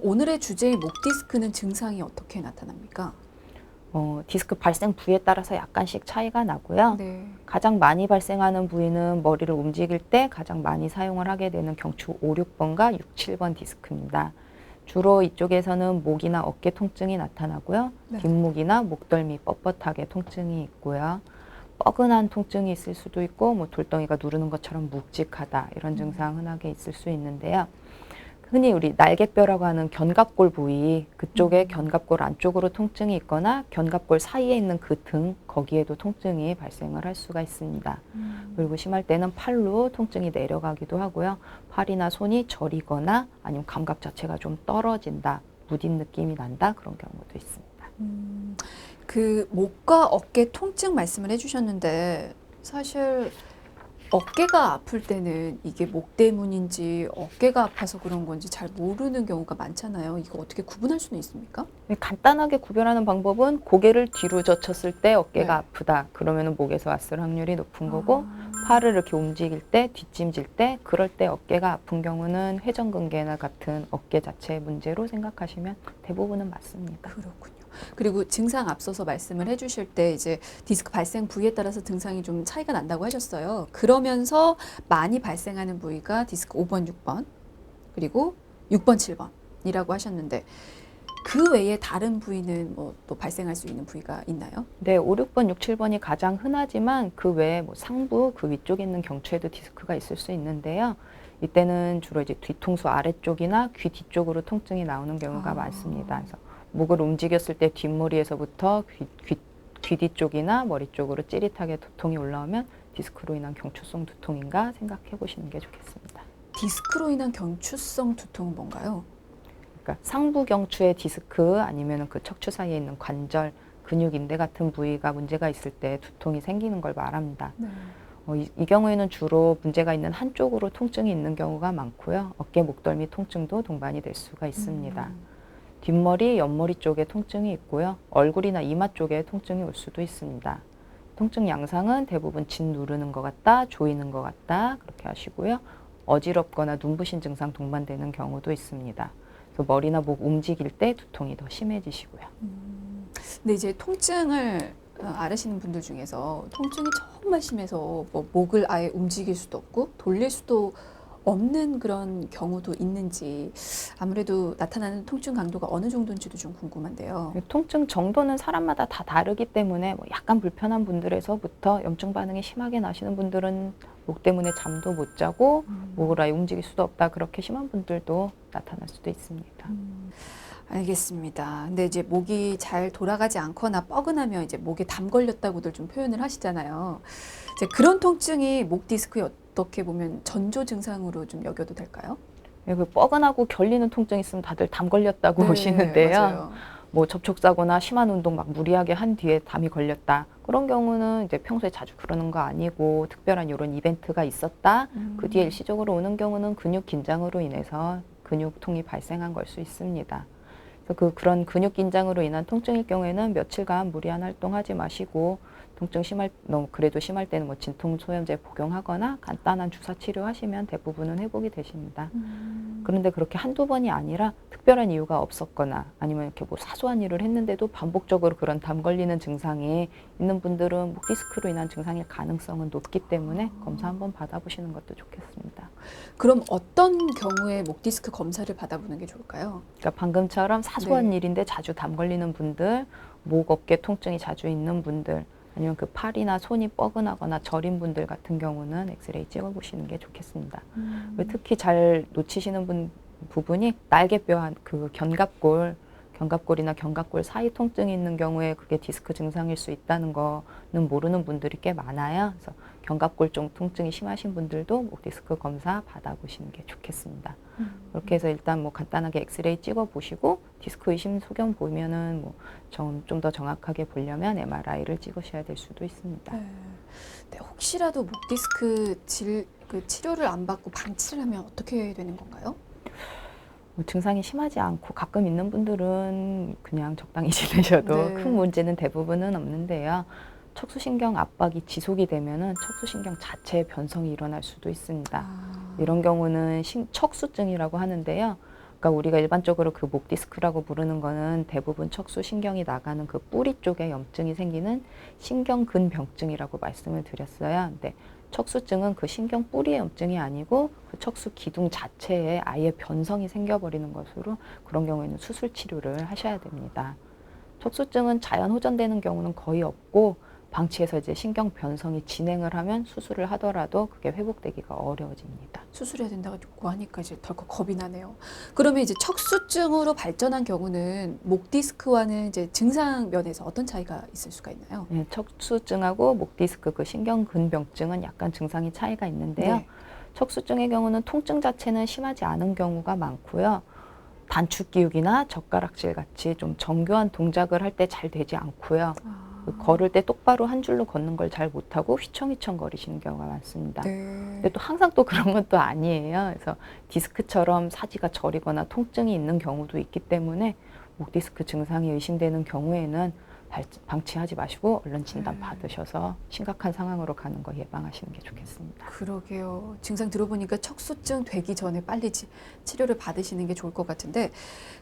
오늘의 주제의 목 디스크는 증상이 어떻게 나타납니까? 디스크 발생 부위에 따라서 약간씩 차이가 나고요. 네. 가장 많이 발생하는 부위는 머리를 움직일 때 가장 많이 사용을 하게 되는 경추 5, 6번과 6, 7번 디스크입니다. 주로 이쪽에서는 목이나 어깨 통증이 나타나고요. 네. 뒷목이나 목덜미 뻣뻣하게 통증이 있고요. 뻐근한 통증이 있을 수도 있고 뭐 돌덩이가 누르는 것처럼 묵직하다 이런 증상 흔하게 있을 수 있는데요. 흔히 우리 날개뼈라고 하는 견갑골 부위 그쪽에 견갑골 안쪽으로 통증이 있거나 견갑골 사이에 있는 그 등 거기에도 통증이 발생을 할 수가 있습니다. 그리고 심할 때는 팔로 통증이 내려가기도 하고요. 팔이나 손이 저리거나 아니면 감각 자체가 좀 떨어진다, 무딘 느낌이 난다 그런 경우도 있습니다. 그 목과 어깨 통증 말씀을 해주셨는데 사실 어깨가 아플 때는 이게 목 때문인지 어깨가 아파서 그런 건지 잘 모르는 경우가 많잖아요. 이거 어떻게 구분할 수는 있습니까? 간단하게 구별하는 방법은 고개를 뒤로 젖혔을 때 어깨가 네. 아프다. 그러면 목에서 왔을 확률이 높은 거고 팔을 이렇게 움직일 때 뒷짐질 때 그럴 때 어깨가 아픈 경우는 회전근개나 같은 어깨 자체의 문제로 생각하시면 대부분은 맞습니다. 그렇군요. 그리고 증상 앞서서 말씀을 해주실 때 이제 디스크 발생 부위에 따라서 증상이 좀 차이가 난다고 하셨어요. 그러면서 많이 발생하는 부위가 디스크 5번, 6번 그리고 6번, 7번이라고 하셨는데 그 외에 다른 부위는 뭐 또 발생할 수 있는 부위가 있나요? 네, 5, 6번, 6, 7번이 가장 흔하지만 그 외에 뭐 상부 그 위쪽에 있는 경추에도 디스크가 있을 수 있는데요. 이때는 주로 이제 뒤통수 아래쪽이나 귀 뒤쪽으로 통증이 나오는 경우가 많습니다. 그래서 목을 움직였을 때 뒷머리에서부터 귀 뒤쪽이나 머리 쪽으로 찌릿하게 두통이 올라오면 디스크로 인한 경추성 두통인가 생각해 보시는 게 좋겠습니다. 디스크로 인한 경추성 두통은 뭔가요? 그러니까 상부 경추의 디스크 아니면 그 척추 사이에 있는 관절, 근육, 인대 같은 부위가 문제가 있을 때 두통이 생기는 걸 말합니다. 네. 이 경우에는 주로 문제가 있는 한쪽으로 통증이 있는 경우가 많고요. 어깨, 목덜미 통증도 동반이 될 수가 있습니다. 뒷머리, 옆머리 쪽에 통증이 있고요. 얼굴이나 이마 쪽에 통증이 올 수도 있습니다. 통증 양상은 대부분 진 누르는 것 같다, 조이는 것 같다 그렇게 하시고요. 어지럽거나 눈부신 증상 동반되는 경우도 있습니다. 그래서 머리나 목 움직일 때 두통이 더 심해지시고요. 근데 이제 통증을 앓으시는 분들 중에서 통증이 정말 심해서 뭐 목을 아예 움직일 수도 없고 돌릴 수도 없는 그런 경우도 있는지 아무래도 나타나는 통증 강도가 어느 정도인지도 좀 궁금한데요. 통증 정도는 사람마다 다 다르기 때문에 뭐 약간 불편한 분들에서부터 염증 반응이 심하게 나시는 분들은 목 때문에 잠도 못 자고 목을 아예 움직일 수도 없다 그렇게 심한 분들도 나타날 수도 있습니다. 알겠습니다. 근데 이제 목이 잘 돌아가지 않거나 뻐근하면 이제 목에 담 걸렸다고들 좀 표현을 하시잖아요. 이제 그런 통증이 목 디스크에 어떻게 보면 전조 증상으로 좀 여겨도 될까요? 그 뻐근하고 결리는 통증 있으면 다들 담 걸렸다고 보시는데요. 맞아요. 뭐 접촉사고나 심한 운동 막 무리하게 한 뒤에 담이 걸렸다. 그런 경우는 이제 평소에 자주 그러는 거 아니고 특별한 이런 이벤트가 있었다. 그 뒤에 일시적으로 오는 경우는 근육 긴장으로 인해서 근육통이 발생한 걸 수 있습니다. 그래서 그런 근육 긴장으로 인한 통증일 경우에는 며칠간 무리한 활동하지 마시고 통증 너무 그래도 심할 때는 뭐 진통 소염제 복용하거나 간단한 주사 치료하시면 대부분은 회복이 되십니다. 그런데 그렇게 한두 번이 아니라 특별한 이유가 없었거나 아니면 이렇게 뭐 사소한 일을 했는데도 반복적으로 그런 담 걸리는 증상이 있는 분들은 목 디스크로 인한 증상일 가능성은 높기 때문에 검사 한번 받아보시는 것도 좋겠습니다. 그럼 어떤 경우에 목 디스크 검사를 받아보는 게 좋을까요? 그러니까 방금처럼 사소한 네. 일인데 자주 담 걸리는 분들, 목, 어깨 통증이 자주 있는 분들, 아니면 그 팔이나 손이 뻐근하거나 저린 분들 같은 경우는 엑스레이 찍어보시는 게 좋겠습니다. 특히 잘 놓치시는 부분이 날개뼈 그 견갑골이나 견갑골 사이 통증이 있는 경우에 그게 디스크 증상일 수 있다는 거는 모르는 분들이 꽤 많아요. 그래서 견갑골 쪽 통증이 심하신 분들도 목 디스크 검사 받아보시는 게 좋겠습니다. 그렇게 해서 일단 뭐 간단하게 엑스레이 찍어보시고 디스크 의심 소견 보면은 뭐 좀 더 정확하게 보려면 MRI를 찍으셔야 될 수도 있습니다. 네, 혹시라도 목 디스크 그 치료를 안 받고 방치를 하면 어떻게 되는 건가요? 증상이 심하지 않고 가끔 있는 분들은 그냥 적당히 지내셔도 네. 큰 문제는 대부분은 없는데요. 척수신경 압박이 지속이 되면은 척수신경 자체의 변성이 일어날 수도 있습니다. 이런 경우는 척수증이라고 하는데요. 아까 우리가 일반적으로 그 목 디스크라고 부르는 거는 대부분 척수 신경이 나가는 그 뿌리 쪽에 염증이 생기는 신경근병증이라고 말씀을 드렸어요. 근데 척수증은 그 신경 뿌리의 염증이 아니고 그 척수 기둥 자체에 아예 변성이 생겨버리는 것으로 그런 경우에는 수술 치료를 하셔야 됩니다. 척수증은 자연 호전되는 경우는 거의 없고 방치해서 이제 신경 변성이 진행을 하면 수술을 하더라도 그게 회복되기가 어려워집니다. 수술해야 된다고 하니까 이제 덜컥 겁이 나네요. 그러면 이제 척수증으로 발전한 경우는 목 디스크와는 이제 증상 면에서 어떤 차이가 있을 수가 있나요? 네, 척수증하고 목 디스크 그 신경근병증은 약간 증상이 차이가 있는데요. 네. 척수증의 경우는 통증 자체는 심하지 않은 경우가 많고요. 단축 기울기나 젓가락질 같이 좀 정교한 동작을 할 때 잘 되지 않고요. 걸을 때 똑바로 한 줄로 걷는 걸 잘 못하고 휘청휘청 거리시는 경우가 많습니다. 네. 근데 또 항상 또 그런 건 또 아니에요. 그래서 디스크처럼 사지가 저리거나 통증이 있는 경우도 있기 때문에 목 디스크 증상이 의심되는 경우에는 방치하지 마시고 얼른 진단 받으셔서 심각한 상황으로 가는 거 예방하시는 게 좋겠습니다. 그러게요. 증상 들어보니까 척수증 되기 전에 빨리 치료를 받으시는 게 좋을 것 같은데